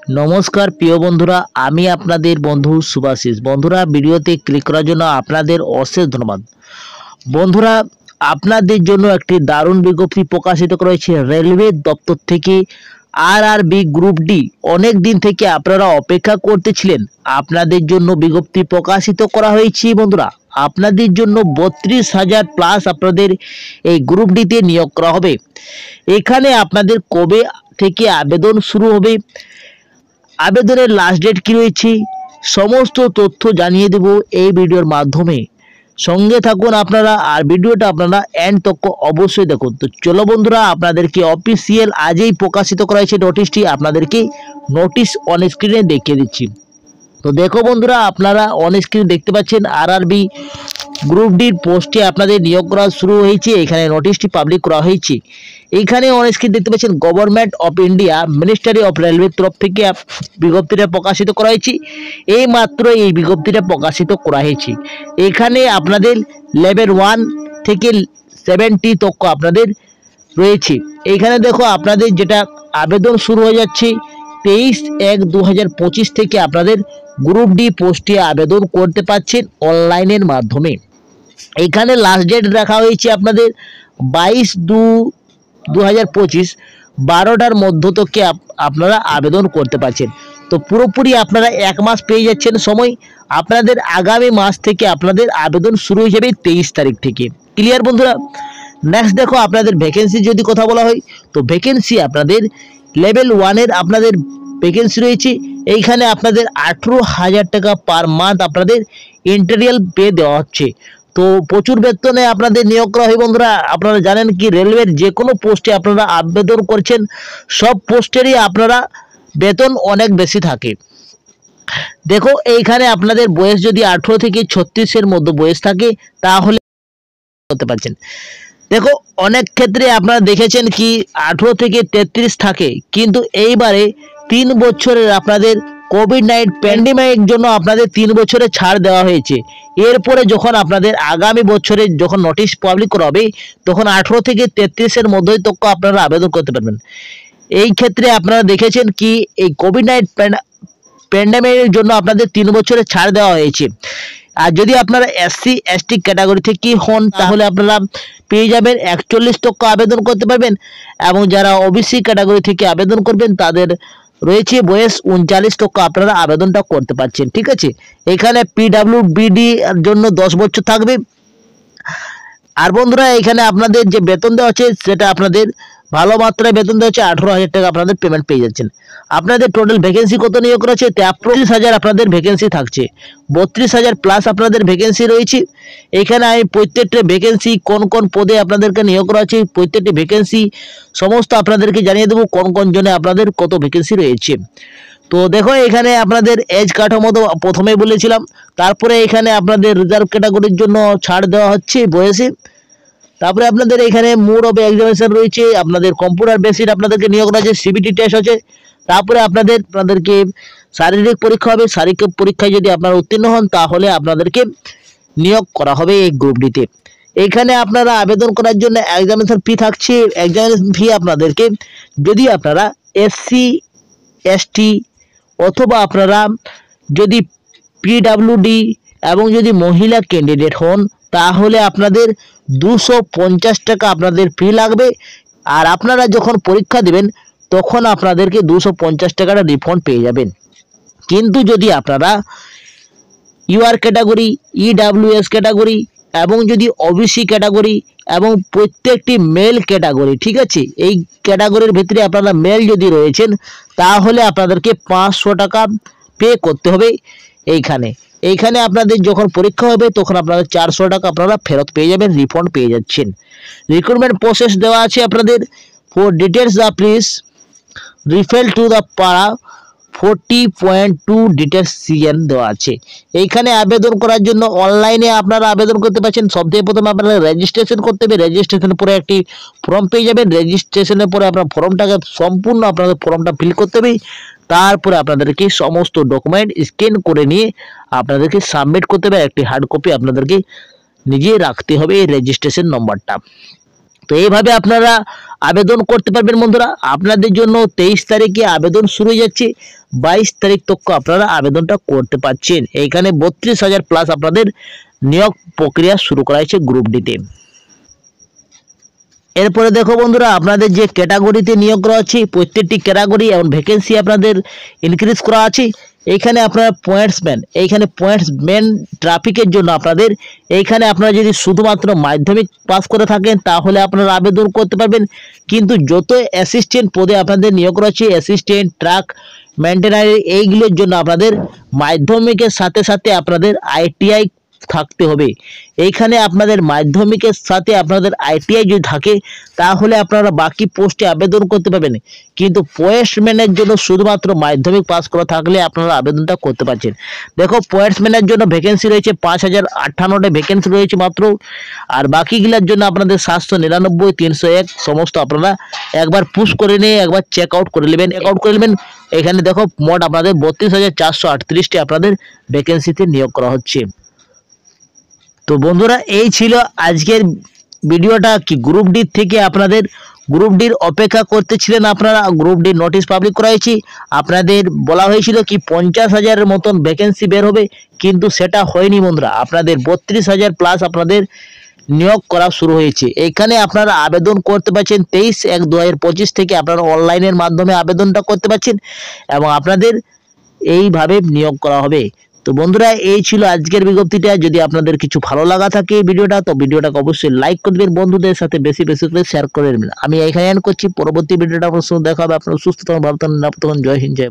নমস্কার প্রিয় বন্ধুরা, আমি আপনাদের বন্ধু সুভাশিস। বন্ধুরা, ভিডিওতে ক্লিক করার জন্য আপনাদের অশেষ ধন্যবাদ। বন্ধুরা, আপনাদের জন্য একটি দারুণ বিজ্ঞপ্তি প্রকাশিত করা হয়েছে রেলওয়ে দপ্তর থেকে। আরআরবি গ্রুপ ডি অনেক দিন থেকে আপনারা অপেক্ষা করতেছিলেন, আপনাদের জন্য বিজ্ঞপ্তি প্রকাশিত করা হয়েছে। বন্ধুরা, আপনাদের জন্য 32,000 প্লাস আপনাদের এই গ্রুপ ডিতে নিয়োগ করা হবে। এখানে আপনাদের কবে থেকে আবেদন শুরু হবে, আবেদনের লাস্ট ডেট কি রয়েছে, সমস্ত তথ্য জানিয়ে দেব এই ভিডিওর মাধ্যমে। সঙ্গে থাকুন আপনারা, আর ভিডিওটা আপনারা এন্ড তক অবশ্যই দেখুন। তো চলো বন্ধুরা, আপনাদেরকে অফিসিয়াল আজই প্রকাশিত করা হয়েছে নোটিশটি, আপনাদেরকে নোটিশ অন স্ক্রিনে দেখিয়ে দিচ্ছি। তো দেখো বন্ধুরা, আপনারা অন স্ক্রিনে দেখতে পাচ্ছেন আরআরবি গ্রুপ ডির পোস্টে আপনাদের নিয়োগ করা শুরু হয়েছে। এখানে নোটিশটি পাবলিক করা হয়েছে। এইখানে অন স্ক্রিন দেখতে পাচ্ছেন government of India ministry of railway তরফ থেকে বিজ্ঞপ্তিটা প্রকাশিত করা হয়েছে। এই মাত্র এই বিজ্ঞপ্তিটা প্রকাশিত করা হয়েছে। এখানে আপনাদের লেভেল 1 থেকে 70 তক আপনাদের রয়েছে। এইখানে দেখো আপনাদের যেটা আবেদন শুরু হয়ে যাচ্ছে 23/1/2025 থেকে আপনাদের গ্রুপ ডি পোস্টে আবেদন করতে পারছেন অনলাইনের মাধ্যমে। এখানে লাস্ট ডেট রাখা হয়েছে আপনাদের 22/2/2025 12টার মধ্য থেকে আপনারা আবেদন করতে পারছেন। তো পুরোপুরি আপনারা এক মাস পেয়ে যাচ্ছেন সময়। আপনাদের আগামী মাস থেকে আপনাদের আবেদন শুরু হয়ে যাবে 23 তারিখ থেকে। ক্লিয়ার বন্ধুরা? নেক্সট দেখো আপনাদের ভ্যাকেন্সি যদি কথা বলা হয়, তো ভ্যাকেন্সি আপনাদের লেভেল 1-এর আপনাদের ভ্যাকেন্সি রয়েছে। এইখানে আপনাদের 18,000 টাকা পার মান্থ আপনাদের ইন্টারিয়াল পে দেওয়া হচ্ছে। তো প্রচুর বেতনে আপনাদের নিয়োগ করা হয়। বন্ধুরা, আপনারা জানেন কি রেলওয়ের যে কোনো পোস্টে আপনারা আবেদন করছেন, সব পোস্টেরই আপনারা বেতন অনেক বেশি থাকে। দেখো এইখানে আপনাদের বয়স যদি 18 থেকে 36-এর মধ্যে বয়স থাকে তাহলে করতে পারছেন। দেখো অনেক ক্ষেত্রে আপনারা দেখেছেন কি 18 থেকে 33 থাকে, কিন্তু এইবারে 3 বছরের আপনাদের কোভিড-19 প্যান্ডেমিকের জন্য আপনাদের 3 বছরের ছাড় দেওয়া হয়েছে। এরপরে যখন আপনাদের আগামী বছরে যখন নোটিশ পাবলিক করা হবে, তখন 18 থেকে 33-এর মধ্যেই তো আপনারা আবেদন করতে পারবেন। এই ক্ষেত্রে আপনারা দেখেছেন কি এই কোভিড-19 প্যান্ডেমিকের জন্য আপনাদের 3 বছরের ছাড় দেওয়া হয়েছে। আর যদি আপনারা SC ST ক্যাটাগরি থেকে হন তাহলে আপনারা পেয়ে যাবেন 41 টাকা আবেদন করতে পারবেন। এবং যারা OBC ক্যাটাগরি থেকে আবেদন করবেন তাদের রয়েছে বয়স 39 টাকা, আপনারা আবেদনটা করতে পারছেন। ঠিক আছে, এখানে PWBD এর জন্য 10 বছর থাকবে। আর বন্ধুরা, এখানে আপনাদের যে বেতন দেওয়া হচ্ছে সেটা আপনাদের ভালো মাত্রায় বেতন দেওয়া হচ্ছে। 18,000 টাকা আপনাদের পেমেন্ট পেয়ে যাচ্ছেন। আপনাদের টোটাল ভ্যাকেন্সি কত নিয়োগ করা হচ্ছে? 33,000 আপনাদের ভ্যাকেন্সি থাকছে। 32,000 প্লাস আপনাদের ভ্যাকেন্সি রয়েছে। এখানে আমি প্রত্যেকটা ভ্যাকেন্সি কোন কোন পদে আপনাদেরকে নিয়োগ করা হচ্ছে, প্রত্যেকটি ভ্যাকেন্সি সমস্ত আপনাদেরকে জানিয়ে দেবো কোন কোন জনে আপনাদের কত ভ্যাকেন্সি রয়েছে। তো দেখো এখানে আপনাদের এজ কাঠামো তো প্রথমেই বলেছিলাম। তারপরে এখানে আপনাদের রিজার্ভ ক্যাটাগরির জন্য ছাড় দেওয়া হচ্ছে বয়সে। তারপরে আপনাদের এখানে মোড অফ এক্সামিনেশন রয়েছে, আপনাদের কম্পিউটার বেসিড আপনাদেরকে নিয়োগ করা আছে, CBT টেস্ট আছে। তারপরে আপনাদেরকে শারীরিক পরীক্ষা হবে। শারীরিক পরীক্ষায় যদি আপনারা উত্তীর্ণ হন তাহলে আপনাদেরকে নিয়োগ করা হবে এই গ্রুপ ডিতে। এইখানে আপনারা আবেদন করার জন্য এক্সামিনেশন ফি থাকছে। এক্সামিনেশন ফি আপনাদেরকে যদি আপনারা SC ST অথবা আপনারা যদি PWD এবং যদি মহিলা ক্যান্ডিডেট হন তাহলে আপনাদের 250 টাকা আপনাদের ফি লাগবে। আর আপনারা যখন পরীক্ষা দেবেন তখন আপনাদেরকে 250 টাকাটা রিফান্ড পেয়ে যাবেন। কিন্তু যদি আপনারা UR ক্যাটাগরি, EWS ক্যাটাগরি এবং যদি OBC ক্যাটাগরি এবং প্রত্যেকটি মেল ক্যাটাগরি, ঠিক আছে, এই ক্যাটাগরির ভিতরে আপনারা মেল যদি রয়েছেন তাহলে আপনাদেরকে 500 টাকা পে করতে হবে। এইখানে আপনাদের যখন পরীক্ষা হবে তখন আপনারা 400 টাকা আপনারা ফেরত পেয়ে যাবেন, রিফান্ড পেয়ে যাচ্ছেন। রিক্রুটমেন্ট প্রসেস দেওয়া আছে আপনাদের। For details the please refer to the পারা 40.2 ডিটেলস CN দেওয়া আছে। এইখানে আবেদন করার জন্য অনলাইনে আপনারা আবেদন করতে পারছেন। সবথেকে প্রথমে আপনারা রেজিস্ট্রেশন করতে হবে। রেজিস্ট্রেশনের পরে একটি ফর্ম পেয়ে যাবেন। রেজিস্ট্রেশনের পরে আপনার ফর্মটাকে সম্পূর্ণ আপনাদের ফর্মটা ফিল করতে হবে। তারপরে আপনাদেরকে সমস্ত ডকুমেন্ট স্ক্যান করে নিয়ে আপনাদেরকে সাবমিট করতে হবে। একটি হার্ড কপি আপনাদেরকে নিজে রাখতে হবে এই রেজিস্ট্রেশন নম্বরটা। তো এইভাবে আপনারা আবেদন করতে পারবেন বন্ধুরা। আপনাদের জন্য 23 তারিখে আবেদন শুরু হয়ে যাচ্ছে, 22 তারিখ তক আপনারা আবেদনটা করতে পারছেন। এইখানে 32,000 প্লাস আপনাদের নিয়োগ প্রক্রিয়া শুরু করা হয়েছে গ্রুপ ডিতে। এরপরে দেখো বন্ধুরা, আপনাদের যে ক্যাটাগরিতে নিয়োগ করা আছে প্রত্যেকটি ক্যাটাগরি এবং ভ্যাকেন্সি আপনাদের ইনক্রিজ করা আছে। এইখানে আপনারা পয়েন্টসম্যান, এইখানে পয়েন্টসম্যান ট্রাফিকের জন্য আপনাদের এইখানে আপনারা যদি শুধুমাত্র মাধ্যমিক পাস করে থাকেন তাহলে আপনারা আবেদন করতে পারবেন। কিন্তু যত অ্যাসিস্ট্যান্ট পদে আপনাদের নিয়োগ করা আছে, অ্যাসিস্ট্যান্ট, ট্রাক মেনটেনার, এইগুলোর জন্য আপনাদের মাধ্যমিকের সাথে সাথে আপনাদের আইটিআই থাকতে হবে। এইখানে আপনাদের মাধ্যমিকের সাথে আপনাদের আইটিআই যদি থাকে তাহলে আপনারা বাকি পোস্টে আবেদন করতে পারবেন। কিন্তু পয়েন্টসম্যানের জন্য শুধুমাত্র মাধ্যমিক পাস করা থাকলে আপনারা আবেদনটা করতে পারছেন। দেখো পয়েন্টসম্যানের জন্য ভ্যাকেন্সি রয়েছে 5,058টা ভ্যাকেন্সি রয়েছে মাত্র। আর বাকিগুলোর জন্য আপনাদের 799, 301 সমস্ত আপনারা একবার পুশ করে নিয়ে একবার চেক আউট করে নেবেন। এখানে দেখো মোট আপনাদের 32,438টি আপনাদের ভ্যাকেন্সিতে নিয়োগ করা হচ্ছে। তো বন্ধুরা, এই ছিল আজকের ভিডিওটা। কি গ্রুপ ডি থেকে আপনাদের গ্রুপ ডির অপেক্ষা করতেছিলেন আপনারা, গ্রুপ ডি নোটিশ পাবলিক করা হয়েছে। আপনাদের বলা হয়েছিল কি 50,000-এর মতন ভ্যাকেন্সি বের হবে, কিন্তু সেটা হয়নি বন্ধুরা। আপনাদের 32,000 প্লাস আপনাদের নিয়োগ করা শুরু হয়েছে। এখানে আপনারা আবেদন করতে পারছেন 23/1/2025 থেকে আপনারা অনলাইনের মাধ্যমে আবেদনটা করতে পারছেন এবং আপনাদের এইভাবে নিয়োগ করা হবে। তো বন্ধুরা, এই ছিল আজকের বিজ্ঞপ্তিটা। যদি আপনাদের কিছু ভালো লাগা থাকে এই ভিডিওটা, তো ভিডিওটাকে অবশ্যই লাইক করে দেবেন, বন্ধুদের সাথে বেশি বেশি করে শেয়ার করে দেবেন। আমি এখানে এন্ড করছি, পরবর্তী ভিডিওটা আপনার সঙ্গে দেখা হবে। আপনারা সুস্থ থাকুন, ভালো থাকুন, নিরাপদ থাকুন। জয় হিন্দ, জয়।